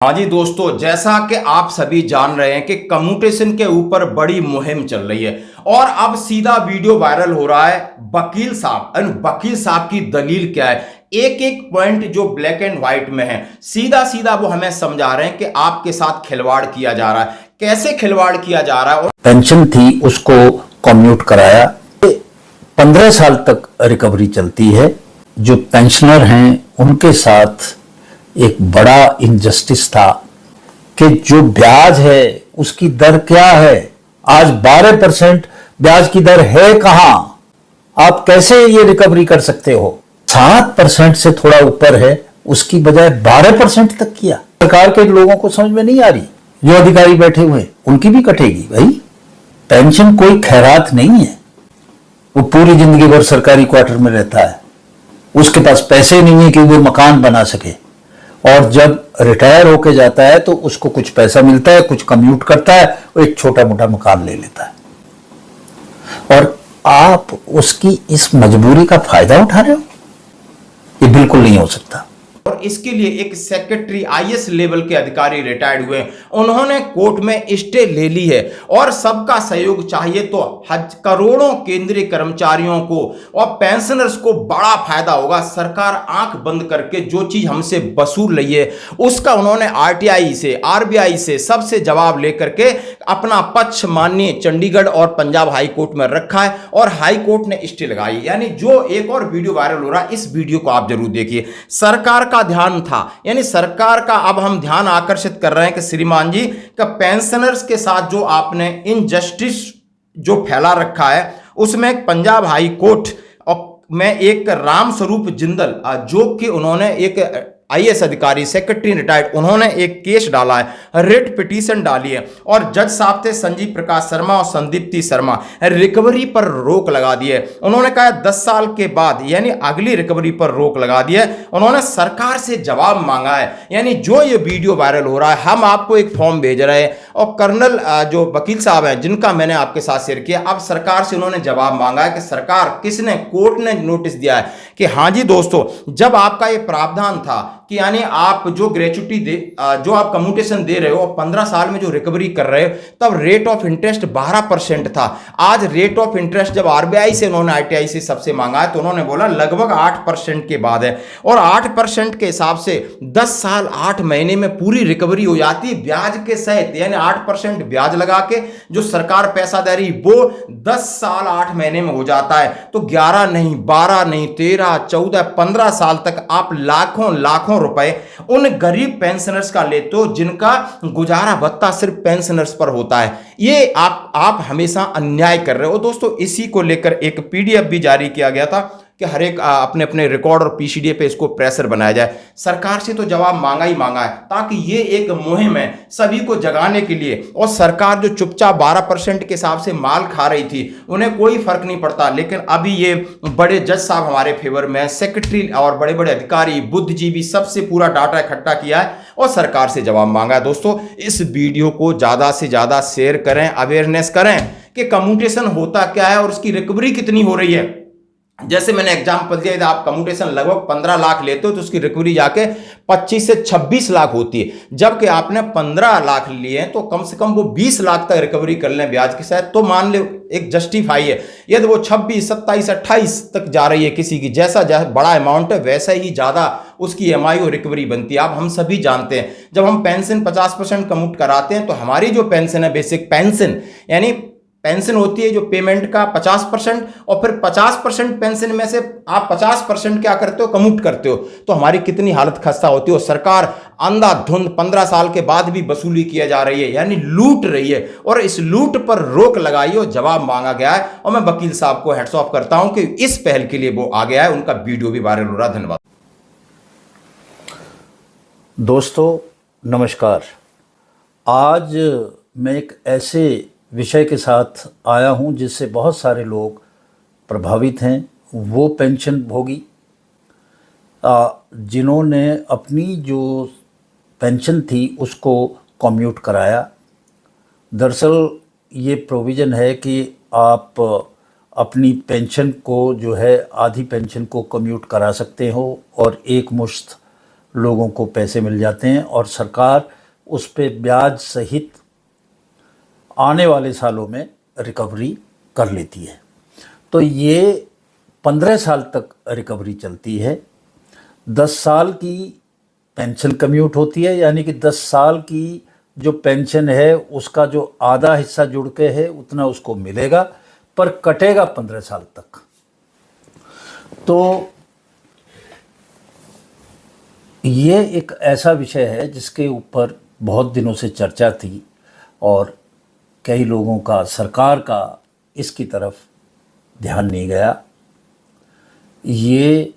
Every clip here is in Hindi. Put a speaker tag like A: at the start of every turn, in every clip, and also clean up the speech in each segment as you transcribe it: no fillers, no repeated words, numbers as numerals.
A: हाँ जी दोस्तों, जैसा कि आप सभी जान रहे हैं कि कम्यूटेशन के ऊपर बड़ी मुहिम चल रही है और अब सीधा वीडियो वायरल हो रहा है। वकील साहब की दलील क्या है, एक एक पॉइंट जो ब्लैक एंड व्हाइट में है, सीधा सीधा वो हमें समझा रहे हैं कि आपके साथ खिलवाड़ किया जा रहा है। कैसे खिलवाड़ किया जा रहा है? और
B: पेंशन थी उसको कम्यूट कराया। 15 साल तक रिकवरी चलती है। जो पेंशनर हैं उनके साथ एक बड़ा इनजस्टिस था कि जो ब्याज है उसकी दर क्या है। आज 12% ब्याज की दर है कहां? आप कैसे ये रिकवरी कर सकते हो? 7% से थोड़ा ऊपर है, उसकी बजाय 12% तक किया। सरकार के लोगों को समझ में नहीं आ रही। जो अधिकारी बैठे हुए उनकी भी कटेगी भाई। पेंशन कोई खैरात नहीं है। वो पूरी जिंदगी भर सरकारी क्वार्टर में रहता है, उसके पास पैसे नहीं है कि वो मकान बना सके, और जब रिटायर होके जाता है तो उसको कुछ पैसा मिलता है, कुछ कम्यूट करता है, वो एक छोटा मोटा मकान ले लेता है। और आप उसकी इस मजबूरी का फायदा उठा रहे हो? ये बिल्कुल नहीं हो सकता।
A: और इसके लिए एक सेक्रेटरी आईएएस लेवल के अधिकारी रिटायर्ड हुए, उन्होंने कोर्ट में स्टे ले ली है और सबका सहयोग चाहिए तो करोड़ों केंद्रीय कर्मचारियों को और पेंशनर्स को बड़ा फायदा होगा। सरकार आंख बंद करके जो चीज हमसे वसूल रही है उसका उन्होंने आरटीआई से, आरबीआई से सबसे जवाब लेकर के अपना पक्ष माननीय चंडीगढ़ और पंजाब हाई कोर्ट में रखा है और हाई कोर्ट ने स्टे लगाई। यानी जो एक और वीडियो वायरल हो रहा है, इस वीडियो को आप जरूर देखिए। सरकार का ध्यान था, यानी सरकार का अब हम ध्यान आकर्षित कर रहे हैं कि श्रीमान जी का पेंशनर्स के साथ जो आपने इनजस्टिस जो फैला रखा है, उसमें पंजाब हाई कोर्ट में एक राम स्वरूप जिंदल जो कि उन्होंने एक आईएएस अधिकारी, सेक्रेटरी रिटायर्ड, उन्होंने एक केस डाला है, रिट पिटीशन डाली है और जज साहब थे संजीव प्रकाश शर्मा और संदीप्ति शर्मा, रिकवरी पर रोक लगा दी है। उन्होंने कहा 10 साल के बाद यानी अगली रिकवरी पर रोक लगा दी है। उन्होंने सरकार से जवाब मांगा है। यानी जो ये वीडियो वायरल हो रहा है, हम आपको एक फॉर्म भेज रहे हैं और कर्नल जो वकील साहब हैं जिनका मैंने आपके साथ शेयर किया, अब सरकार से उन्होंने जवाब मांगा है कि सरकार, किसने? कोर्ट ने नोटिस दिया है कि हाँ जी दोस्तों, जब आपका ये प्रावधान था कि यानी आप जो ग्रेचुटी दे, जो आप कम्यूटेशन दे रहे हो और 15 साल में जो रिकवरी कर रहे हो, तब रेट ऑफ इंटरेस्ट 12% था। आज रेट ऑफ इंटरेस्ट जब आरबीआई से उन्होंने आरटीआई से सबसे मांगा है तो उन्होंने बोला लगभग 8% के बाद है और 8% के हिसाब से 10 साल 8 महीने में पूरी रिकवरी हो जाती है ब्याज के सहित। यानी 8% ब्याज लगा के जो सरकार पैसा दे रही वो 10 साल 8 महीने में हो जाता है। तो 11 नहीं, 12 नहीं, 13, 14, 15 साल तक आप लाखों लाखों रुपए उन गरीब पेंशनर्स का लेते हो जिनका गुजारा भत्ता सिर्फ पेंशनर्स पर होता है। ये आप हमेशा अन्याय कर रहे हो दोस्तों। इसी को लेकर एक पीडीएफ भी जारी किया गया था कि हर एक अपने अपने रिकॉर्ड और पीसीडीए पे इसको प्रेशर बनाया जाए। सरकार से तो जवाब मांगा ही मांगा है, ताकि ये एक मुहिम है सभी को जगाने के लिए। और सरकार जो चुपचाप 12% के हिसाब से माल खा रही थी, उन्हें कोई फर्क नहीं पड़ता। लेकिन अभी ये बड़े जज साहब हमारे फेवर में, सेक्रेटरी और बड़े बड़े अधिकारी, बुद्धिजीवी, सबसे पूरा डाटा इकट्ठा किया है और सरकार से जवाब मांगा है। दोस्तों, इस वीडियो को ज्यादा से ज्यादा शेयर करें, अवेयरनेस करें कि कम्यूटेशन होता क्या है और उसकी रिकवरी कितनी हो रही है। जैसे मैंने एग्जांपल दिया, आप कम्यूटेशन लगभग 15 लाख लेते हो तो उसकी रिकवरी जाके 25 से 26 लाख होती है, जबकि आपने 15 लाख लिए हैं तो कम से कम वो 20 लाख तक रिकवरी कर लें ब्याज के साथ, तो मान ले एक जस्टिफाई है। यदि वो 26, 27, 28 तक जा रही है किसी की, जैसा बड़ा अमाउंट है वैसा ही ज्यादा उसकी ईएमआई और रिकवरी बनती है। आप हम सभी जानते हैं, जब हम पेंशन 50% कम्यूट कराते हैं तो हमारी जो पेंशन है, बेसिक पेंशन, यानी पेंशन होती है जो पेमेंट का 50%, और फिर 50% पेंशन में से आप 50% क्या करते हो? कम्यूट करते हो। तो हमारी कितनी हालत खस्ता होती है। और सरकार अंधाधुंध 15 साल के बाद भी वसूली किया जा रही है, यानी लूट रही है। और इस लूट पर रोक लगाई और जवाब मांगा गया है। और मैं वकील साहब को हैट्स ऑफ करता हूं कि इस पहल के लिए वो आ गया है। उनका वीडियो भी वायरल हो रहा है। धन्यवाद
B: दोस्तों, नमस्कार। आज मैं एक ऐसे विषय के साथ आया हूं जिससे बहुत सारे लोग प्रभावित हैं। वो पेंशन भोगी जिन्होंने अपनी जो पेंशन थी उसको कम्यूट कराया। दरअसल ये प्रोविज़न है कि आप अपनी पेंशन को जो है, आधी पेंशन को कम्यूट करा सकते हो और एक मुश्त लोगों को पैसे मिल जाते हैं और सरकार उस पे ब्याज सहित आने वाले सालों में रिकवरी कर लेती है। तो ये 15 साल तक रिकवरी चलती है। 10 साल की पेंशन कम्यूट होती है, यानी कि 10 साल की जो पेंशन है उसका जो आधा हिस्सा जुड़ के है उतना उसको मिलेगा, पर कटेगा 15 साल तक। तो ये एक ऐसा विषय है जिसके ऊपर बहुत दिनों से चर्चा थी और कई लोगों का, सरकार का इसकी तरफ ध्यान नहीं गया। ये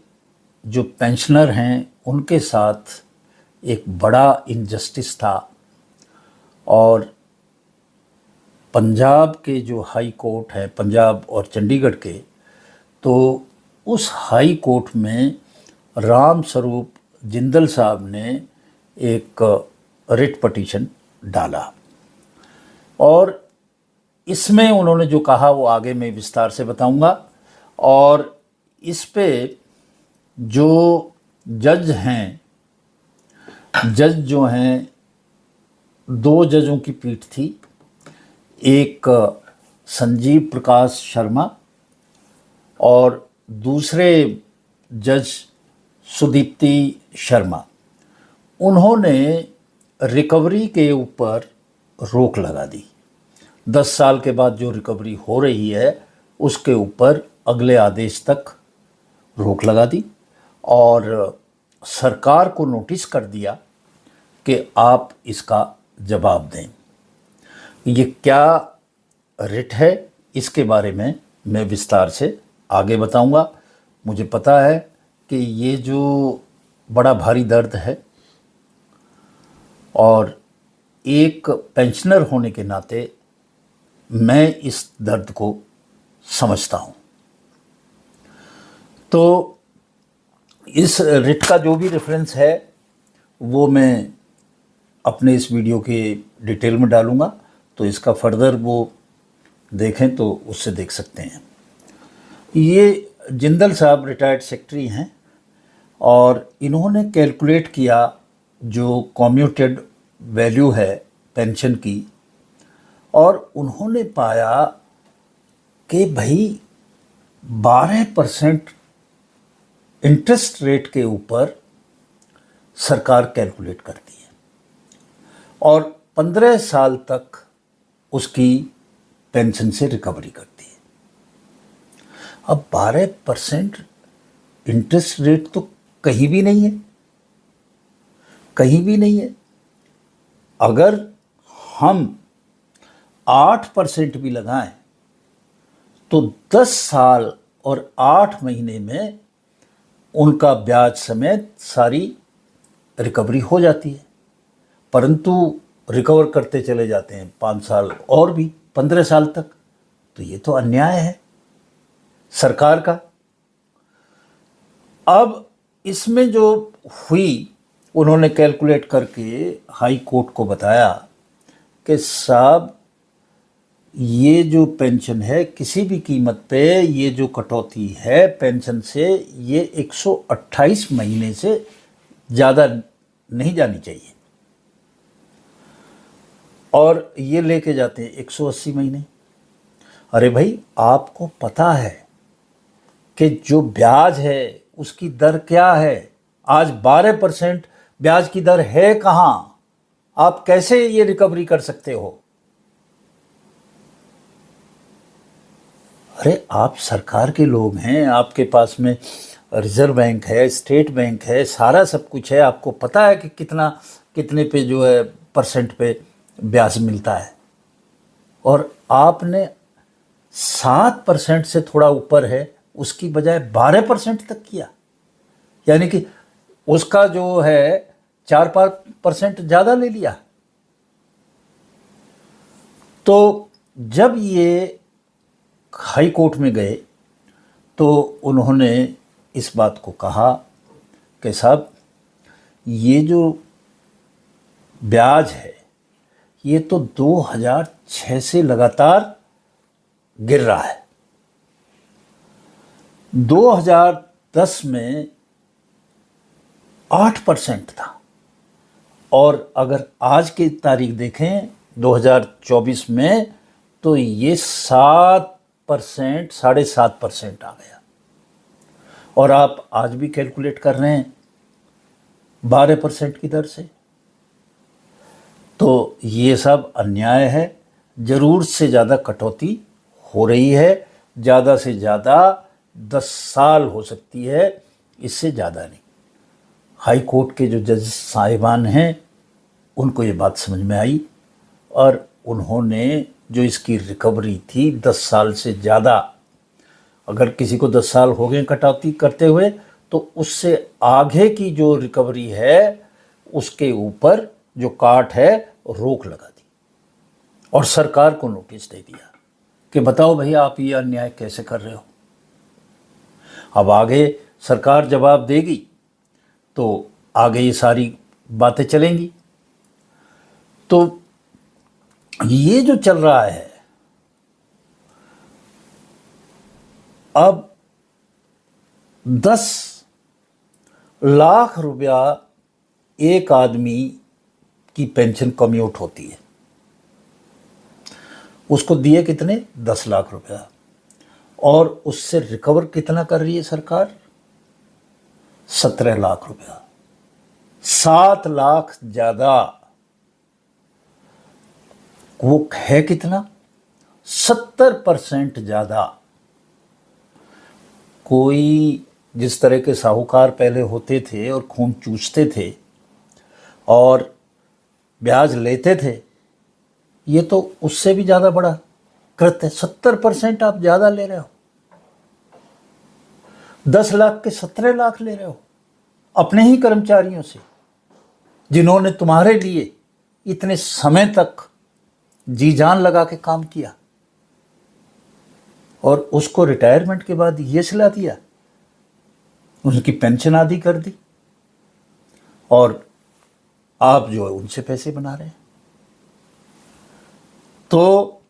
B: जो पेंशनर हैं उनके साथ एक बड़ा इनजस्टिस था और पंजाब के जो हाई कोर्ट है, पंजाब और चंडीगढ़ के, तो उस हाई कोर्ट में राम स्वरूप जिंदल साहब ने एक रिट पटिशन डाला और इसमें उन्होंने जो कहा वो आगे मैं विस्तार से बताऊंगा। और इस पे जो जज हैं, जज जो हैं, 2 जजों की पीठ थी। एक संजीव प्रकाश शर्मा और दूसरे जज सुदीप्ति शर्मा। उन्होंने रिकवरी के ऊपर रोक लगा दी। 10 साल के बाद जो रिकवरी हो रही है उसके ऊपर अगले आदेश तक रोक लगा दी और सरकार को नोटिस कर दिया कि आप इसका जवाब दें। ये क्या रिट है इसके बारे में मैं विस्तार से आगे बताऊंगा। मुझे पता है कि ये जो बड़ा भारी दर्द है और एक पेंशनर होने के नाते मैं इस दर्द को समझता हूँ। तो इस रिट का जो भी रेफरेंस है वो मैं अपने इस वीडियो के डिटेल में डालूंगा, तो इसका फर्दर वो देखें तो उससे देख सकते हैं। ये जिंदल साहब रिटायर्ड सेक्रेटरी हैं और इन्होंने कैलकुलेट किया जो कम्यूटेड वैल्यू है पेंशन की, और उन्होंने पाया कि भाई 12% इंटरेस्ट रेट के ऊपर सरकार कैलकुलेट करती है और 15 साल तक उसकी पेंशन से रिकवरी करती है। अब 12% इंटरेस्ट रेट तो कहीं भी नहीं है, कहीं भी नहीं है। अगर हम 8% भी लगाएं तो 10 साल और 8 महीने में उनका ब्याज समेत सारी रिकवरी हो जाती है, परंतु रिकवर करते चले जाते हैं 5 साल और भी 15 साल तक। तो ये तो अन्याय है सरकार का। अब इसमें जो हुई, उन्होंने कैलकुलेट करके हाई कोर्ट को बताया कि साहब ये जो पेंशन है किसी भी कीमत पे ये जो कटौती है पेंशन से, ये 128 महीने से ज़्यादा नहीं जानी चाहिए और ये लेके जाते हैं 180 महीने। अरे भाई, आपको पता है कि जो ब्याज है उसकी दर क्या है? आज 12% ब्याज की दर है कहाँ? आप कैसे ये रिकवरी कर सकते हो? अरे आप सरकार के लोग हैं, आपके पास में रिजर्व बैंक है, स्टेट बैंक है, सारा सब कुछ है। आपको पता है कि कितने पे जो है परसेंट पे ब्याज मिलता है, और आपने 7% से थोड़ा ऊपर है उसकी बजाय 12% तक किया, यानी कि उसका जो है 4-5% ज़्यादा ले लिया। तो जब ये हाई कोर्ट में गए तो उन्होंने इस बात को कहा कि साहब ये जो ब्याज है ये तो 2006 से लगातार गिर रहा है। 2010 में 8% था। और अगर आज की तारीख देखें 2024 में, तो ये 7%, 7.5% आ गया। और आप आज भी कैलकुलेट कर रहे हैं 12% की दर से। तो ये सब अन्याय है। जरूर से ज़्यादा कटौती हो रही है, ज़्यादा से ज़्यादा 10 साल हो सकती है, इससे ज़्यादा नहीं। हाई कोर्ट के जो जज साहिबान हैं उनको ये बात समझ में आई और उन्होंने जो इसकी रिकवरी थी 10 साल से ज़्यादा, अगर किसी को 10 साल हो गए कटौती करते हुए, तो उससे आगे की जो रिकवरी है उसके ऊपर जो काट है रोक लगा दी और सरकार को नोटिस दे दिया कि बताओ भैया आप ये अन्याय कैसे कर रहे हो। अब आगे सरकार जवाब देगी तो आगे ये सारी बातें चलेंगी। तो ये जो चल रहा है, अब 10 लाख रुपया एक आदमी की पेंशन कम्यूट होती है, उसको दिए कितने 10 लाख रुपया, और उससे रिकवर कितना कर रही है सरकार 17 लाख रुपया, 7 लाख ज़्यादा। वो है कितना 70% ज़्यादा। कोई जिस तरह के साहूकार पहले होते थे और खून चूसते थे और ब्याज लेते थे, ये तो उससे भी ज़्यादा बड़ा कृत्य है। 70% आप ज़्यादा ले रहे हो, 10 लाख के 17 लाख ले रहे हो अपने ही कर्मचारियों से, जिन्होंने तुम्हारे लिए इतने समय तक जी जान लगा के काम किया, और उसको रिटायरमेंट के बाद ये सिला दिया, उनकी पेंशन आधी कर दी, और आप जो है उनसे पैसे बना रहे हैं। तो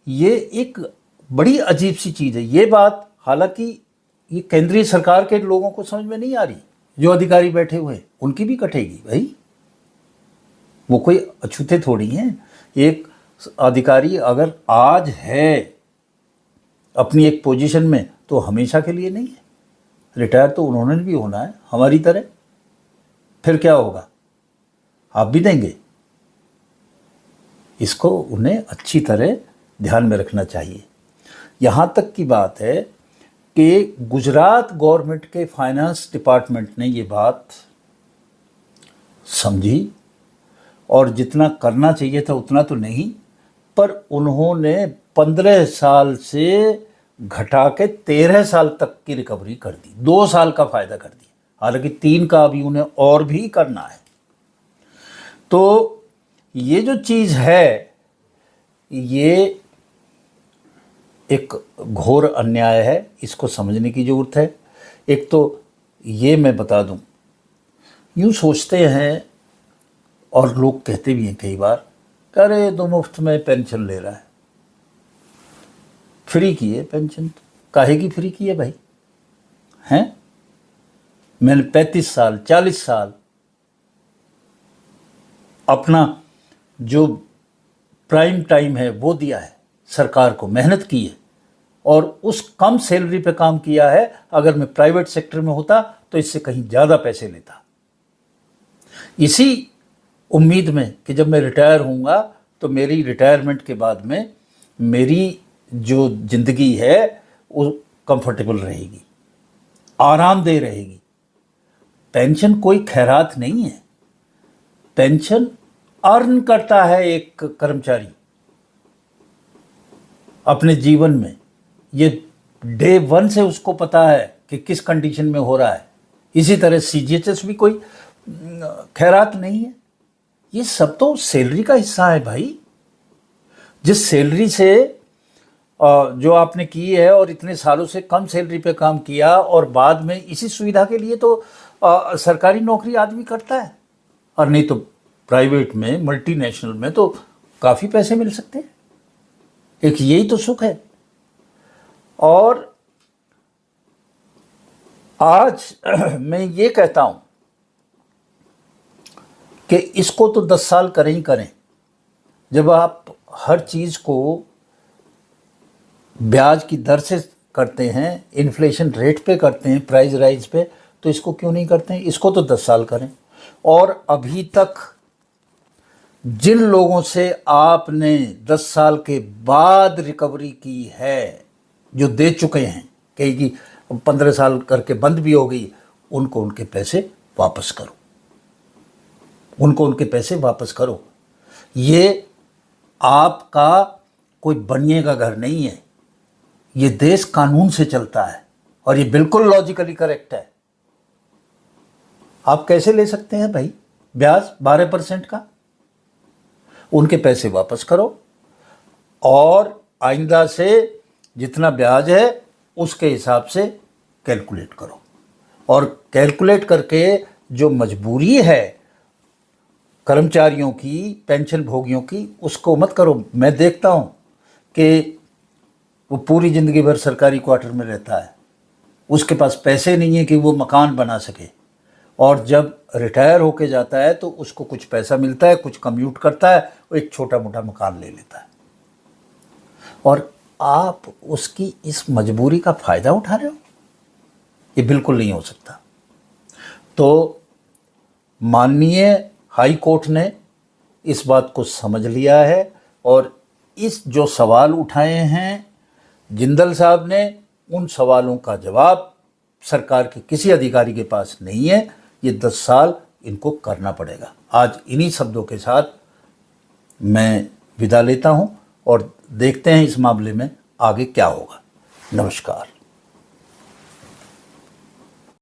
B: ये एक बड़ी अजीब सी चीज़ है। ये बात हालांकि ये केंद्रीय सरकार के लोगों को समझ में नहीं आ रही, जो अधिकारी बैठे हुए हैं उनकी भी कटेगी भाई, वो कोई अछूते थोड़ी हैं। एक अधिकारी अगर आज है अपनी एक पोजीशन में तो हमेशा के लिए नहीं है, रिटायर तो उन्होंने भी होना है हमारी तरह। फिर क्या होगा, आप भी देंगे। इसको उन्हें अच्छी तरह ध्यान में रखना चाहिए। यहाँ तक की बात है कि गुजरात गवर्नमेंट के फाइनेंस डिपार्टमेंट ने ये बात समझी, और जितना करना चाहिए था उतना तो नहीं, पर उन्होंने 15 साल से घटा के 13 साल तक की रिकवरी कर दी, 2 साल का फ़ायदा कर दिया। हालांकि 3 का अभी उन्हें और भी करना है। तो ये जो चीज़ है ये एक घोर अन्याय है, इसको समझने की ज़रूरत है। एक तो ये मैं बता दूं, यूँ सोचते हैं और लोग कहते भी हैं कई बार, अरे तो मुफ्त में पेंशन ले रहा है, फ्री की है पेंशन, काहे की फ्री की है भाई, हैं? मैंने 35 साल 40 साल अपना जो प्राइम टाइम है वो दिया है, सरकार को मेहनत की है, और उस कम सैलरी पे काम किया है। अगर मैं प्राइवेट सेक्टर में होता तो इससे कहीं ज़्यादा पैसे लेता, इसी उम्मीद में कि जब मैं रिटायर होऊंगा तो मेरी रिटायरमेंट के बाद में मेरी जो ज़िंदगी है वो कंफर्टेबल रहेगी, आरामदेह रहेगी। पेंशन कोई खैरात नहीं है, पेंशन अर्न करता है एक कर्मचारी अपने जीवन में। ये डे 1 से उसको पता है कि किस कंडीशन में हो रहा है। इसी तरह CGHS भी कोई खैरात नहीं है, ये सब तो सैलरी का हिस्सा है भाई। जिस सैलरी से जो आपने की है और इतने सालों से कम सैलरी पे काम किया, और बाद में इसी सुविधा के लिए तो सरकारी नौकरी आदमी करता है, और नहीं तो प्राइवेट में मल्टीनेशनल में तो काफ़ी पैसे मिल सकते हैं। एक यही तो सुख है। और आज मैं ये कहता हूँ कि इसको तो 10 साल करें ही करें। जब आप हर चीज़ को ब्याज की दर से करते हैं, इन्फ्लेशन रेट पे करते हैं, प्राइस राइज पे, तो इसको क्यों नहीं करते हैं? इसको तो 10 साल करें। और अभी तक जिन लोगों से आपने 10 साल के बाद रिकवरी की है, जो दे चुके हैं, कहीं 15 साल करके बंद भी हो गई, उनको उनके पैसे वापस करो, उनको उनके पैसे वापस करो। ये आपका कोई बनिए का घर नहीं है, ये देश कानून से चलता है और ये बिल्कुल लॉजिकली करेक्ट है। आप कैसे ले सकते हैं भाई ब्याज 12% का? उनके पैसे वापस करो और आइंदा से जितना ब्याज है उसके हिसाब से कैलकुलेट करो, और कैलकुलेट करके जो मजबूरी है कर्मचारियों की, पेंशन भोगियों की, उसको मत करो। मैं देखता हूँ कि वो पूरी ज़िंदगी भर सरकारी क्वार्टर में रहता है, उसके पास पैसे नहीं है कि वो मकान बना सके, और जब रिटायर होके जाता है तो उसको कुछ पैसा मिलता है, कुछ कम्यूट करता है, वो एक छोटा मोटा मकान ले लेता है, और आप उसकी इस मजबूरी का फ़ायदा उठा रहे हो। ये बिल्कुल नहीं हो सकता। तो माननीय हाई कोर्ट ने इस बात को समझ लिया है, और इस जो सवाल उठाए हैं जिंदल साहब ने, उन सवालों का जवाब सरकार के किसी अधिकारी के पास नहीं है। ये 10 साल इनको करना पड़ेगा। आज इन्हीं शब्दों के साथ मैं विदा लेता हूं और देखते हैं इस मामले में आगे क्या होगा। नमस्कार।